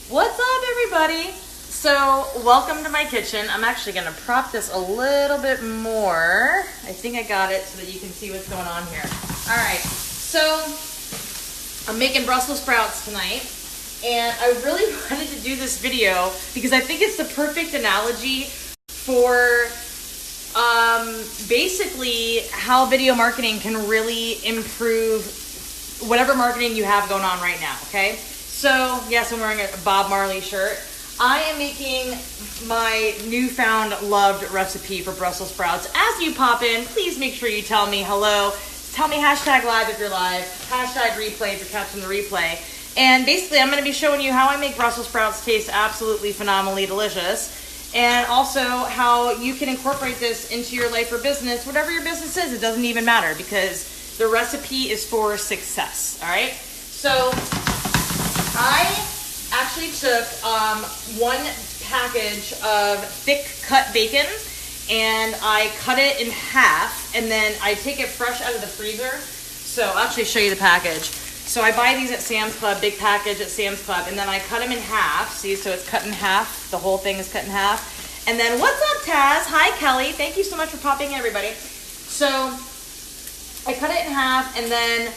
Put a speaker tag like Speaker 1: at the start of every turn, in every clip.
Speaker 1: What's up, everybody? So, welcome to my kitchen. I'm actually going to prop this a little bit more. I think I got it so that you can see what's going on here. All right, so I'm making Brussels sprouts tonight, and I really wanted to do this video because I think it's the perfect analogy for basically how video marketing can really improve whatever marketing you have going on right now, okay? So, yes, I'm wearing a Bob Marley shirt. I am making my newfound loved recipe for Brussels sprouts. As you pop in, please make sure you tell me hello. Tell me hashtag live if you're live, hashtag replay if you're catching the replay. And basically, I'm going to be showing you how I make Brussels sprouts taste absolutely phenomenally delicious. And also how you can incorporate this into your life or business, whatever your business is. It doesn't even matter because the recipe is for success, all right? So I actually took one package of thick cut bacon and I cut it in half, and then I take it fresh out of the freezer. So I'll actually show you the package. So I buy these at Sam's Club, big package at Sam's Club, and then I cut them in half. See, so it's cut in half. The whole thing is cut in half. And then, what's up, Taz? Hi, Kelly. Thank you so much for popping in, everybody. So I cut it in half, and then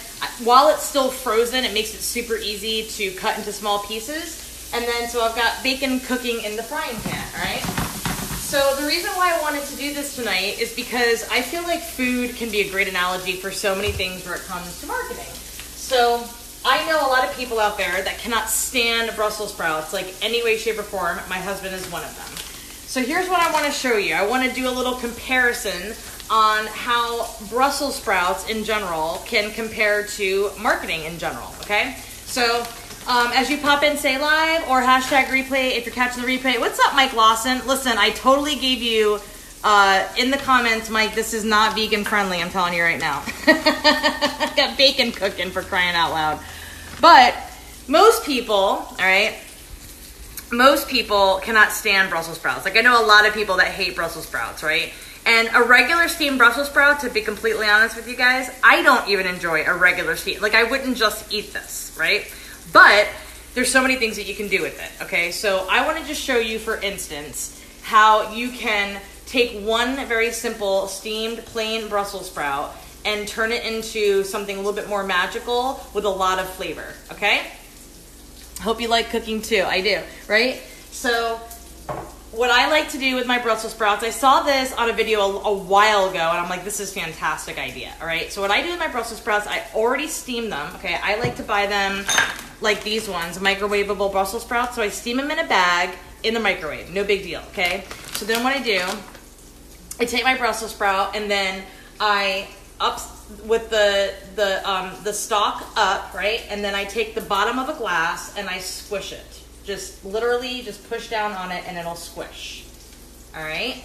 Speaker 1: while it's still frozen, it makes it super easy to cut into small pieces. And then, so I've got bacon cooking in the frying pan, all right? So the reason why I wanted to do this tonight is because I feel like food can be a great analogy for so many things where it comes to marketing. So I know a lot of people out there that cannot stand Brussels sprouts, like any way, shape, or form. My husband is one of them. So here's what I want to show you. I want to do a little comparison on how Brussels sprouts in general can compare to marketing in general, okay? So as you pop in, say live or hashtag replay if you're catching the replay. What's up, Mike Lawson? Listen, I totally gave you in the comments, Mike, this is not vegan friendly, I'm telling you right now. I got bacon cooking, for crying out loud. But most people, all right, most people cannot stand Brussels sprouts. Like, I know a lot of people that hate Brussels sprouts, right? And a regular steamed Brussels sprout, to be completely honest with you guys, I don't even enjoy a regular steam. Like, I wouldn't just eat this, right? But there's so many things that you can do with it, okay? So I want to just show you, for instance, how you can take one very simple steamed plain Brussels sprout and turn it into something a little bit more magical with a lot of flavor, okay? Hope you like cooking too. I do, right? So what I like to do with my Brussels sprouts, I saw this on a video a while ago, and I'm like, this is a fantastic idea, all right? So what I do with my Brussels sprouts, I already steam them, okay? I like to buy them like these ones, microwavable Brussels sprouts. So I steam them in a bag in the microwave, no big deal, okay? So then what I do, I take my Brussels sprout and then I up with the stalk up, right? And then I take the bottom of a glass and I squish it. Just literally just push down on it and it'll squish. All right?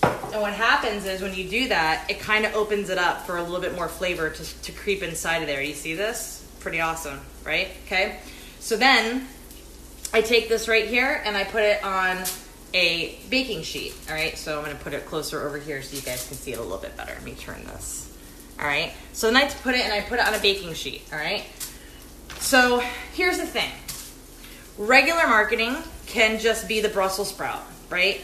Speaker 1: And what happens is when you do that, it kind of opens it up for a little bit more flavor to creep inside of there. You see this? Pretty awesome, right? Okay. So then I take this right here and I put it on a baking sheet. All right. So I'm going to put it closer over here so you guys can see it a little bit better. Let me turn this. All right. So then I put it on a baking sheet. All right. So here's the thing. Regular marketing can just be the Brussels sprout, right?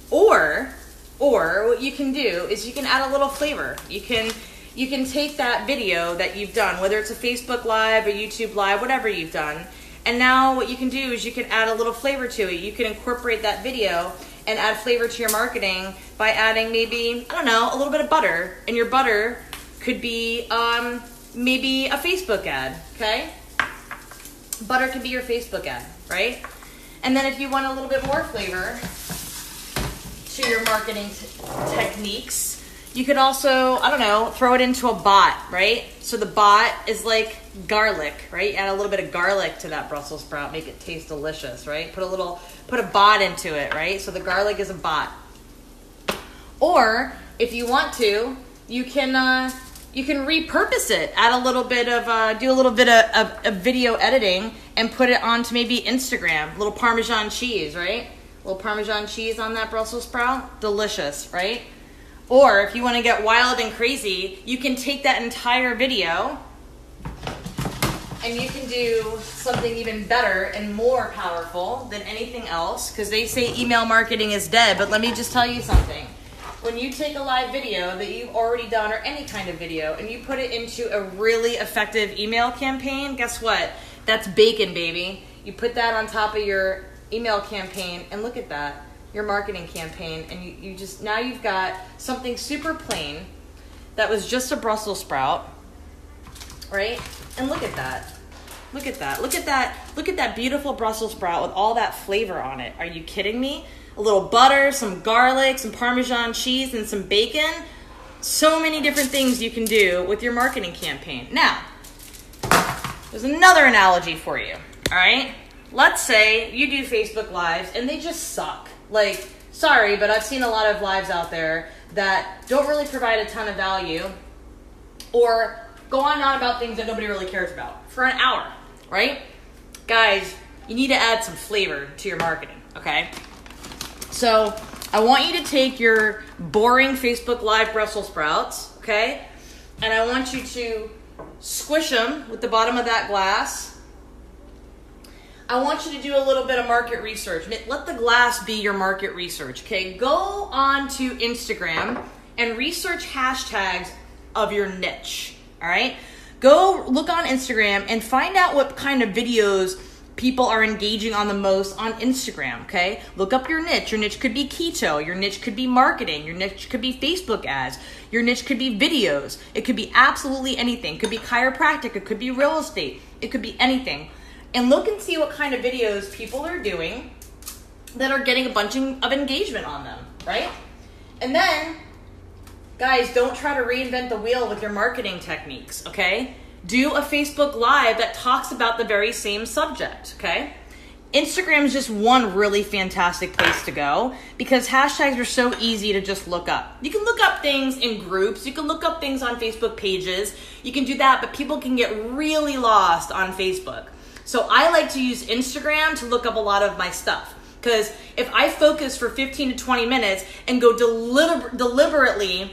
Speaker 1: Or what you can do is you can add a little flavor. You can take that video that you've done, whether it's a Facebook Live or YouTube Live, whatever you've done, and now what you can do is you can add a little flavor to it. You can incorporate that video and add flavor to your marketing by adding maybe, I don't know, a little bit of butter. And your butter could be maybe a Facebook ad, okay? Butter could be your Facebook ad, right? And then if you want a little bit more flavor to your marketing techniques, you could also, I don't know, throw it into a bot, right? So the bot is like garlic, right? Add a little bit of garlic to that Brussels sprout, make it taste delicious, right? Put a bot into it, right? So the garlic is a bot. Or if you want to, you can repurpose it, add a little bit of, do a little bit of video editing and put it onto maybe Instagram, a little Parmesan cheese, right? A little Parmesan cheese on that Brussels sprout, delicious, right? Or if you want to get wild and crazy, you can take that entire video And you can do something even better and more powerful than anything else, because they say email marketing is dead, but let me just tell you something. When you take a live video that you've already done, or any kind of video, and you put it into a really effective email campaign, guess what? That's bacon, baby. You put that on top of your email campaign, and look at that, your marketing campaign, and you just, now you've got something super plain that was just a Brussels sprout, right? And look at that. Look at that. Look at that. Look at that beautiful Brussels sprout with all that flavor on it. Are you kidding me? A little butter, some garlic, some Parmesan cheese, and some bacon. So many different things you can do with your marketing campaign. Now, there's another analogy for you, all right? Let's say you do Facebook Lives and they just suck. Like, sorry, but I've seen a lot of lives out there that don't really provide a ton of value, or go on and on about things that nobody really cares about for an hour, right? Guys, you need to add some flavor to your marketing, okay? So I want you to take your boring Facebook Live Brussels sprouts, okay? And I want you to squish them with the bottom of that glass. I want you to do a little bit of market research. Let the glass be your market research, okay? Go on to Instagram and research hashtags of your niche, all right? Go look on Instagram and find out what kind of videos people are engaging on the most on Instagram, okay? Look up your niche. Your niche could be keto. Your niche could be marketing. Your niche could be Facebook ads. Your niche could be videos. It could be absolutely anything. It could be chiropractic. It could be real estate. It could be anything. And look and see what kind of videos people are doing that are getting a bunch of engagement on them, right? And then, guys, don't try to reinvent the wheel with your marketing techniques, okay? Do a Facebook Live that talks about the very same subject, okay? Instagram is just one really fantastic place to go because hashtags are so easy to just look up. You can look up things in groups. You can look up things on Facebook pages. You can do that, but people can get really lost on Facebook. So I like to use Instagram to look up a lot of my stuff, because if I focus for 15 to 20 minutes and go deliberately,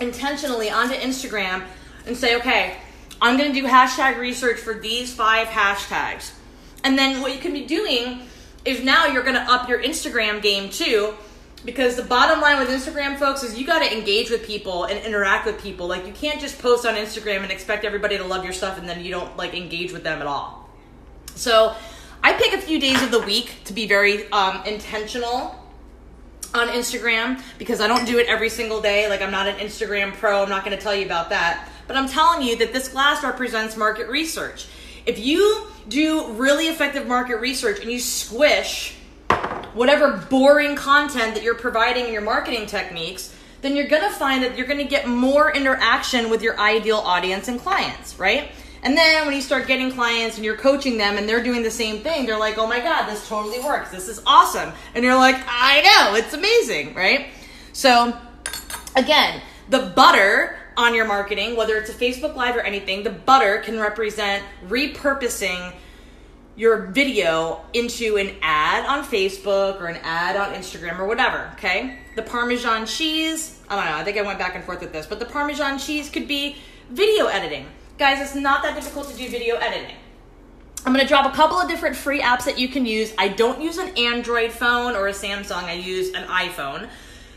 Speaker 1: intentionally onto Instagram and say, okay, I'm going to do hashtag research for these 5 hashtags. And then what you can be doing is now you're going to up your Instagram game too, because the bottom line with Instagram, folks, is you got to engage with people and interact with people. Like, you can't just post on Instagram and expect everybody to love your stuff and then you don't like engage with them at all. So I pick a few days of the week to be very intentional on Instagram, because I don't do it every single day. Like, I'm not an Instagram pro. I'm not going to tell you about that. But I'm telling you that this glass represents market research. If you do really effective market research and you squish whatever boring content that you're providing in your marketing techniques, then you're going to find that you're going to get more interaction with your ideal audience and clients, right? And then when you start getting clients and you're coaching them and they're doing the same thing, they're like, oh my God, this totally works. This is awesome. And you're like, I know, it's amazing, right? So again, the butter on your marketing, whether it's a Facebook Live or anything, the butter can represent repurposing your video into an ad on Facebook or an ad on Instagram or whatever, okay? The Parmesan cheese, I don't know, I think I went back and forth with this, but the Parmesan cheese could be video editing. Guys, it's not that difficult to do video editing. I'm going to drop a couple of different free apps that you can use. I don't use an Android phone or a Samsung. I use an iPhone.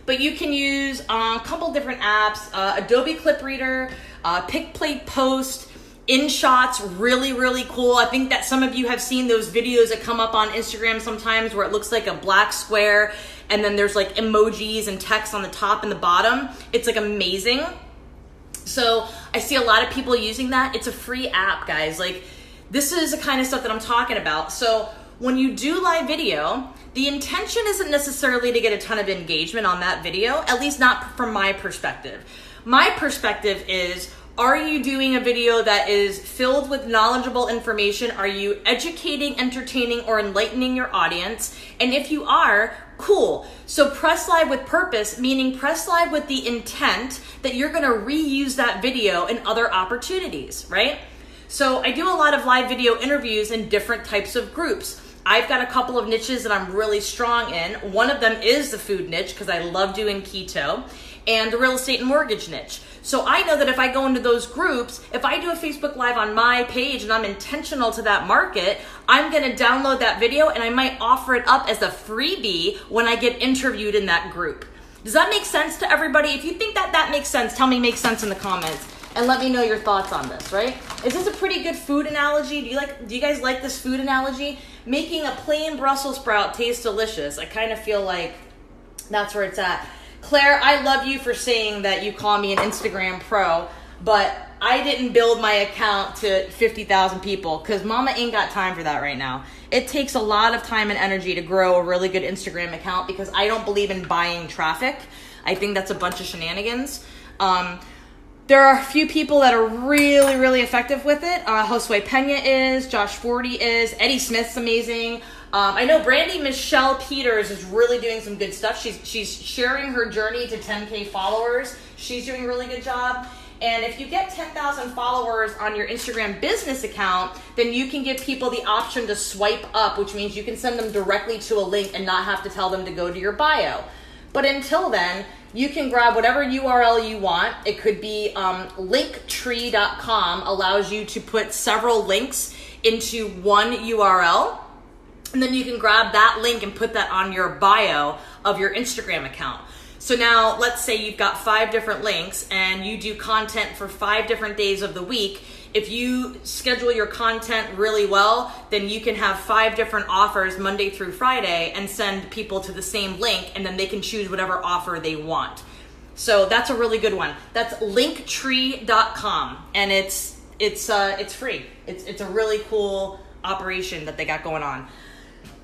Speaker 1: But you can use a couple different apps, Adobe Clip Reader, Pick, Play, Post, InShots, really, really cool. I think that some of you have seen those videos that come up on Instagram sometimes where it looks like a black square and then there's like emojis and text on the top and the bottom. It's like amazing. So I see a lot of people using that. It's a free app, guys. Like, this is the kind of stuff that I'm talking about. So when you do live video, the intention isn't necessarily to get a ton of engagement on that video, at least not from my perspective. My perspective is, are you doing a video that is filled with knowledgeable information? Are you educating, entertaining, or enlightening your audience? And if you are, cool. So press live with purpose, meaning press live with the intent that you're going to reuse that video in other opportunities, right? So I do a lot of live video interviews in different types of groups. I've got a couple of niches that I'm really strong in. One of them is the food niche because I love doing keto, and the real estate and mortgage niche. So I know that if I go into those groups, if I do a Facebook Live on my page and I'm intentional to that market, I'm gonna download that video and I might offer it up as a freebie when I get interviewed in that group. Does that make sense to everybody? If you think that makes sense, tell me makes sense in the comments and let me know your thoughts on this, right? Is this a pretty good food analogy? Do you guys like this food analogy? Making a plain Brussels sprout taste delicious. I kind of feel like that's where it's at. Claire, I love you for saying that you call me an Instagram pro, but I didn't build my account to 50,000 people because mama ain't got time for that right now. It takes a lot of time and energy to grow a really good Instagram account because I don't believe in buying traffic. I think that's a bunch of shenanigans. There are a few people that are really, really effective with it. Josue Pena is, Josh Forty is, Eddie Smith's amazing. I know Brandy Michelle Peters is really doing some good stuff. She's sharing her journey to 10K followers. She's doing a really good job. And if you get 10,000 followers on your Instagram business account, then you can give people the option to swipe up, which means you can send them directly to a link and not have to tell them to go to your bio. But until then, you can grab whatever URL you want. It could be linktree.com allows you to put several links into one URL. And then you can grab that link and put that on your bio of your Instagram account. So now let's say you've got 5 different links and you do content for 5 different days of the week. If you schedule your content really well, then you can have 5 different offers Monday through Friday and send people to the same link, and then they can choose whatever offer they want. So that's a really good one. That's linktree.com, and it's free. It's a really cool operation that they got going on.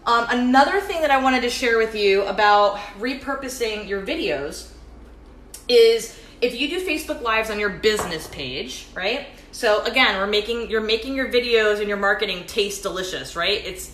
Speaker 1: Another thing that I wanted to share with you about repurposing your videos is if you do Facebook Lives on your business page, right? So again, you're making your videos and your marketing taste delicious, right? It's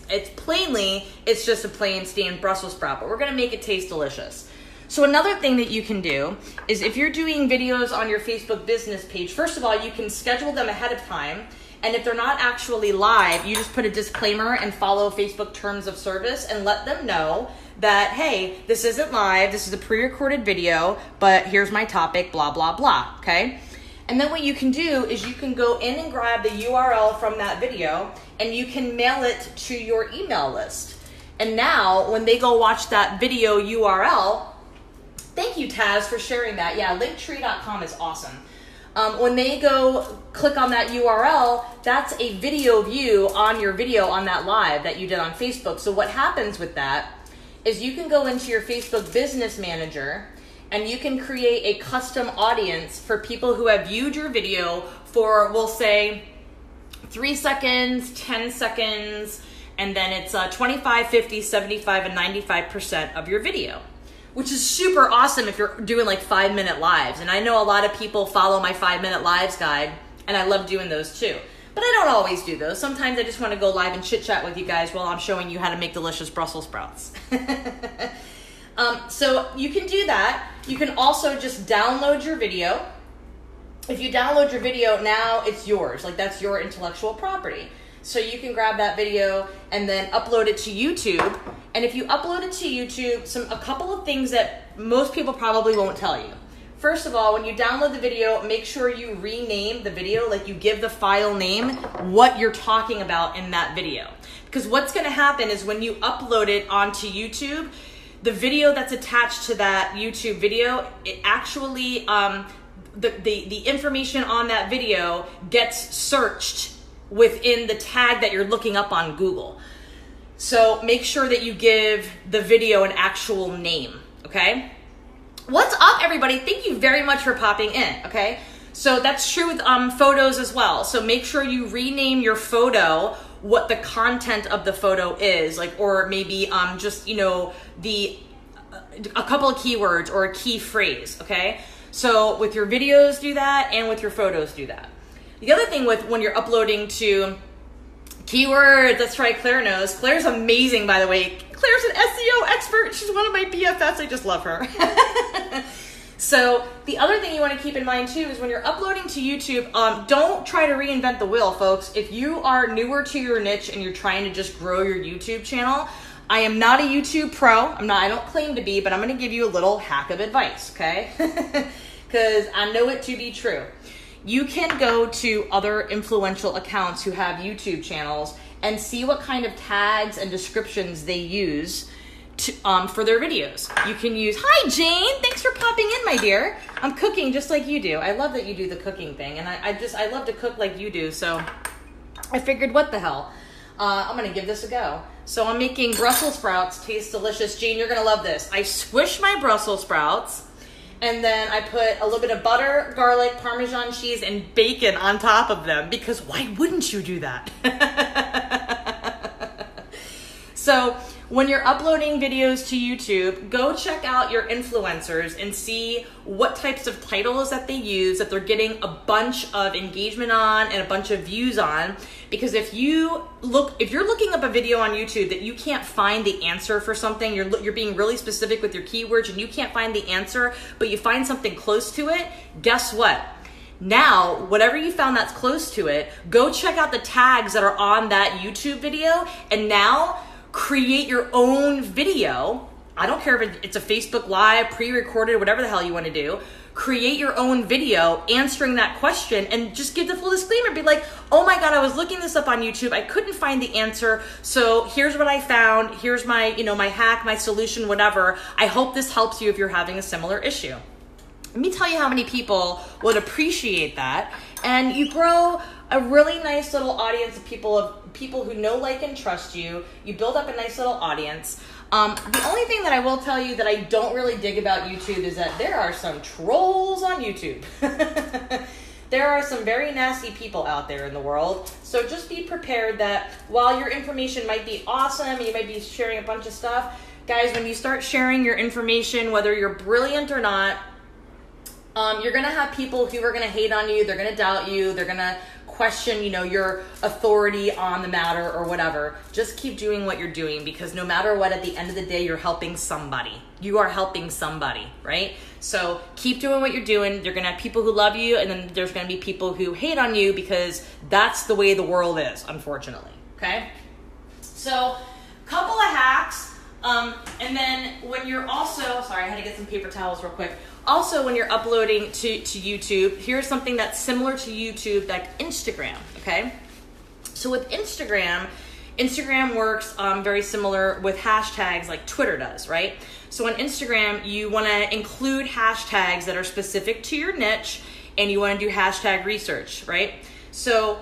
Speaker 1: just a plain steamed Brussels sprout, but we're gonna make it taste delicious. So another thing that you can do is if you're doing videos on your Facebook business page, first of all, you can schedule them ahead of time. And if they're not actually live, you just put a disclaimer and follow Facebook terms of service and let them know that, hey, this isn't live, this is a pre-recorded video, but here's my topic, blah, blah, blah, okay? And then what you can do is you can go in and grab the URL from that video and you can mail it to your email list. And now when they go watch that video URL, thank you, Taz, for sharing that. Yeah, linktree.com is awesome. When they go click on that URL, that's a video view on your video on that live that you did on Facebook. So what happens with that is you can go into your Facebook Business Manager and you can create a custom audience for people who have viewed your video for, we'll say, 3 seconds, 10 seconds, and then it's 25, 50, 75, and 95% of your video, which is super awesome if you're doing like 5-minute lives. And I know a lot of people follow my 5-minute lives guide, and I love doing those too. But I don't always do those. Sometimes I just want to go live and chit chat with you guys while I'm showing you how to make delicious Brussels sprouts. So you can do that. You can also just download your video. If you download your video, now it's yours. Like, that's your intellectual property. So you can grab that video and then upload it to YouTube. And if you upload it to YouTube, a couple of things that most people probably won't tell you. First of all, when you download the video, make sure you rename the video, like you give the file name what you're talking about in that video. Because what's gonna happen is when you upload it onto YouTube, the video that's attached to that YouTube video, it actually, the information on that video gets searched within the tag that you're looking up on Google. So make sure that you give the video an actual name, okay? What's up, everybody? Thank you very much for popping in, okay? So that's true with photos as well. So make sure you rename your photo what the content of the photo is, like, or maybe just, you know, a couple of keywords or a key phrase, okay? So with your videos, do that, and with your photos, do that. The other thing with when you're uploading to keywords, that's right, Claire knows. Claire's amazing, by the way. Claire's an SEO expert. She's one of my BFFs. I just love her. So the other thing you want to keep in mind too is when you're uploading to YouTube, don't try to reinvent the wheel, folks. If you are newer to your niche and you're trying to just grow your YouTube channel, I am not a YouTube pro. I don't claim to be, but I'm going to give you a little hack of advice, okay? Because I know it to be true. You can go to other influential accounts who have YouTube channels and see what kind of tags and descriptions they use for their videos. You can use, hi Jane, thanks for popping in, my dear. I'm cooking just like you do. I love that you do the cooking thing, and I love to cook like you do, so I figured, what the hell? I'm gonna give this a go. So I'm making Brussels sprouts, taste delicious. Jane, you're gonna love this. I squish my Brussels sprouts, and then I put a little bit of butter, garlic, Parmesan cheese, and bacon on top of them, because why wouldn't you do that? So when you're uploading videos to YouTube, go check out your influencers and see what types of titles that they use that they're getting a bunch of engagement on and a bunch of views on. Because if you're looking up a video on YouTube that you can't find the answer for something, you're being really specific with your keywords and you can't find the answer, but you find something close to it, guess what? Now, whatever you found that's close to it, go check out the tags that are on that YouTube video, and now create your own video. I don't care if it's a Facebook Live, pre-recorded, whatever the hell you want to do. Create your own video answering that question and just give the full disclaimer. Be like, oh my God, I was looking this up on YouTube. I couldn't find the answer. So here's what I found. Here's my, my hack, my solution, whatever. I hope this helps you if you're having a similar issue. Let me tell you how many people would appreciate that. And you grow a really nice little audience of people who know, like, and trust you. You build up a nice little audience. The only thing that I will tell you that I don't really dig about YouTube is that there are some trolls on YouTube. There are some very nasty people out there in the world. So just be prepared that while your information might be awesome and you might be sharing a bunch of stuff, guys, when you start sharing your information, whether you're brilliant or not, you're going to have people who are going to hate on you. They're going to doubt you. They're going to question, your authority on the matter or whatever. Just keep doing what you're doing, because no matter what, at the end of the day, you're helping somebody. You are helping somebody, right? So keep doing what you're doing. You're going to have people who love you, and then there's going to be people who hate on you, because that's the way the world is, unfortunately, okay? So, couple of hacks. And then when you're also, sorry, I had to get some paper towels real quick. Also, when you're uploading to YouTube, here's something that's similar to YouTube, like Instagram, okay? So with Instagram works very similar with hashtags like Twitter does, right? So on Instagram, you want to include hashtags that are specific to your niche, and you want to do hashtag research, right? So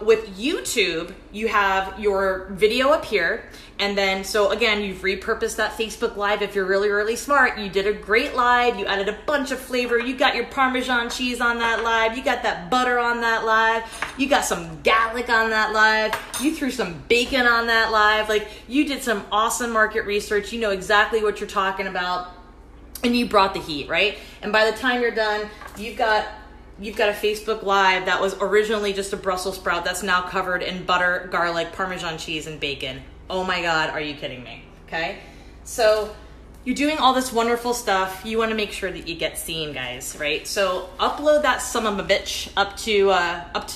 Speaker 1: with YouTube, you have your video up here, and then, so again, you've repurposed that Facebook Live. If you're really, really smart, you did a great live, you added a bunch of flavor, you got your Parmesan cheese on that live, you got that butter on that live, you got some garlic on that live, you threw some bacon on that live, like, you did some awesome market research, you know exactly what you're talking about, and you brought the heat, right? And by the time you're done, you've got a Facebook Live that was originally just a Brussels sprout that's now covered in butter, garlic, Parmesan cheese, and bacon. Oh my God, are you kidding me? Okay? So you're doing all this wonderful stuff. You want to make sure that you get seen, guys, right? So upload that son of a bitch up to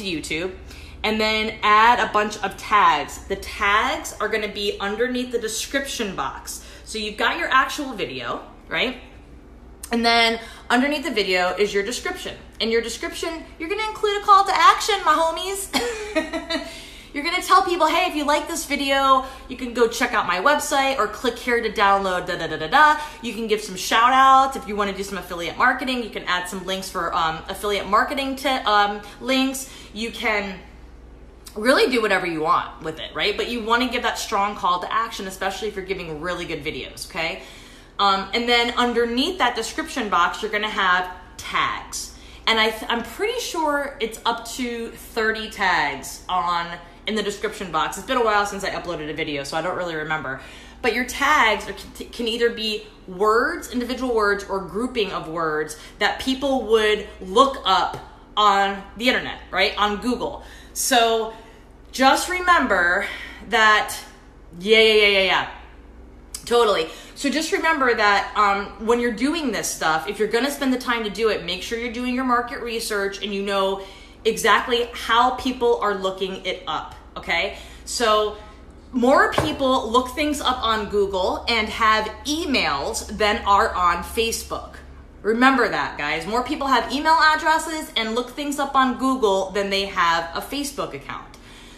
Speaker 1: YouTube, and then add a bunch of tags. The tags are going to be underneath the description box. So you've got your actual video, right? And then underneath the video is your description. In your description, you're going to include a call to action, my homies. You're going to tell people, hey, if you like this video, you can go check out my website or click here to download da-da-da-da-da. You can give some shout outs. If you want to do some affiliate marketing, you can add some links for affiliate marketing links. You can really do whatever you want with it, right? But you want to give that strong call to action, especially if you're giving really good videos, okay? And then underneath that description box, you're going to have tags. And I'm pretty sure it's up to 30 tags in the description box. It's been a while since I uploaded a video, so I don't really remember. But your tags can either be words, individual words, or grouping of words that people would look up on the internet, right? On Google. So just remember that, Totally. So just remember that when you're doing this stuff, if you're going to spend the time to do it, make sure you're doing your market research and you know exactly how people are looking it up, okay? So more people look things up on Google and have emails than are on Facebook. Remember that, guys. More people have email addresses and look things up on Google than they have a Facebook account.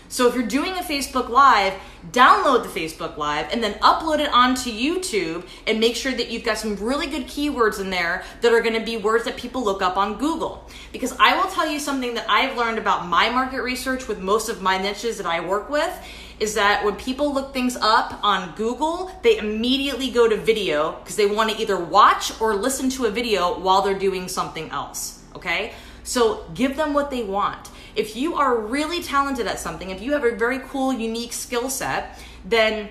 Speaker 1: So if you're doing a Facebook Live, download the Facebook Live and then upload it onto YouTube and make sure that you've got some really good keywords in there that are going to be words that people look up on Google. Because I will tell you something that I've learned about my market research with most of my niches that I work with is that when people look things up on Google, they immediately go to video because they want to either watch or listen to a video while they're doing something else, okay? So give them what they want. If you are really talented at something, if you have a very cool, unique skill set, then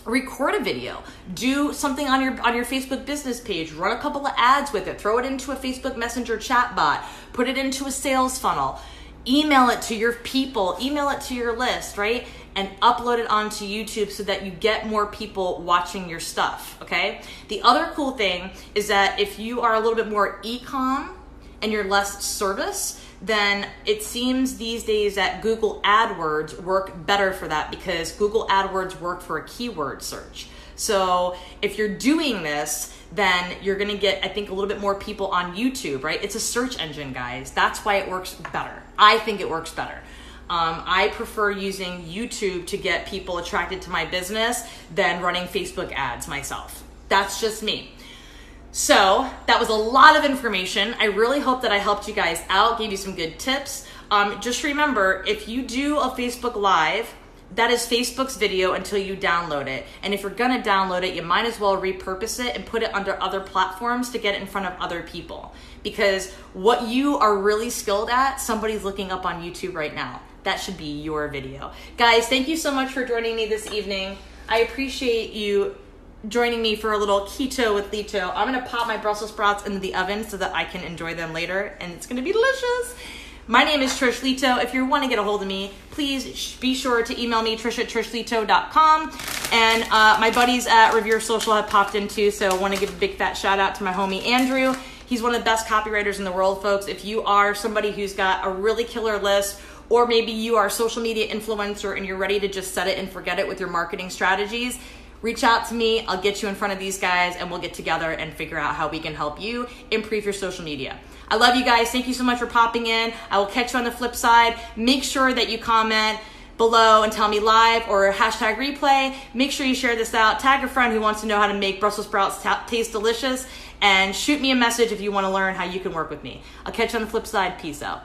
Speaker 1: record a video. Do something on your Facebook business page. Run a couple of ads with it. Throw it into a Facebook Messenger chat bot. Put it into a sales funnel. Email it to your people. Email it to your list, right? And upload it onto YouTube so that you get more people watching your stuff, okay? The other cool thing is that if you are a little bit more e-com and you're less service, then it seems these days that Google AdWords work better for that because Google AdWords work for a keyword search. So if you're doing this, then you're gonna get, I think, a little bit more people on YouTube, right? It's a search engine, guys. That's why it works better. I think it works better. I prefer using YouTube to get people attracted to my business than running Facebook ads myself. That's just me. So that was a lot of information. I really hope that I helped you guys out, gave you some good tips. Just remember, if you do a Facebook Live, that is Facebook's video until you download it. And if you're gonna download it, you might as well repurpose it and put it under other platforms to get it in front of other people. Because what you are really skilled at, somebody's looking up on YouTube right now. That should be your video. Guys, thank you so much for joining me this evening. I appreciate you joining me for a little keto with Lito. I'm gonna pop my Brussels sprouts into the oven so that I can enjoy them later, and it's gonna be delicious. My name is Trish Lito. If you want to get a hold of me, please be sure to email me, trish@trishlito.com. And my buddies at Revere Social have popped in too, so I want to give a big fat shout out to my homie Andrew. He's one of the best copywriters in the world, folks. If you are somebody who's got a really killer list, or maybe you are a social media influencer and you're ready to just set it and forget it with your marketing strategies, reach out to me. I'll get you in front of these guys and we'll get together and figure out how we can help you improve your social media. I love you guys. Thank you so much for popping in. I will catch you on the flip side. Make sure that you comment below and tell me live or hashtag replay. Make sure you share this out. Tag a friend who wants to know how to make Brussels sprouts taste delicious, and shoot me a message if you want to learn how you can work with me. I'll catch you on the flip side. Peace out.